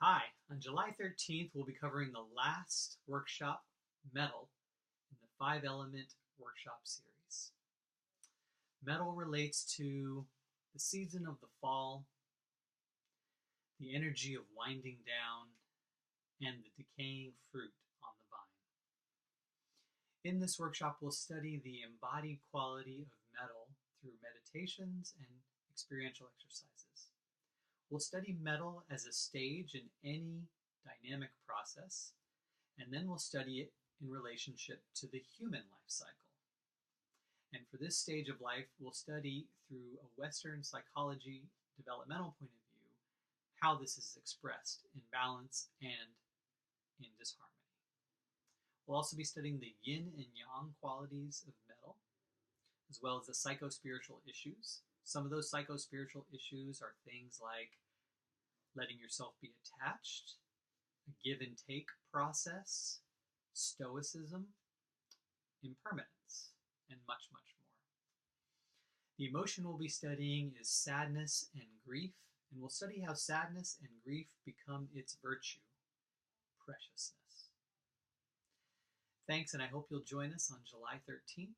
Hi, on July 13th, we'll be covering the last workshop, Metal, in the 5-element workshop series. Metal relates to the season of the fall, the energy of winding down, and the decaying fruit on the vine. In this workshop, we'll study the embodied quality of metal through meditations and experiential exercises. We'll study metal as a stage in any dynamic process, and then we'll study it in relationship to the human life cycle. And for this stage of life, we'll study through a Western psychology developmental point of view how this is expressed in balance and in disharmony. We'll also be studying the yin and yang qualities of metal, as well as the psychospiritual issues. Some of those psychospiritual issues are things like letting yourself be attached, a give and take process, stoicism, impermanence, and much, much more. The emotion we'll be studying is sadness and grief, and we'll study how sadness and grief become its virtue, preciousness. Thanks, and I hope you'll join us on July 13th.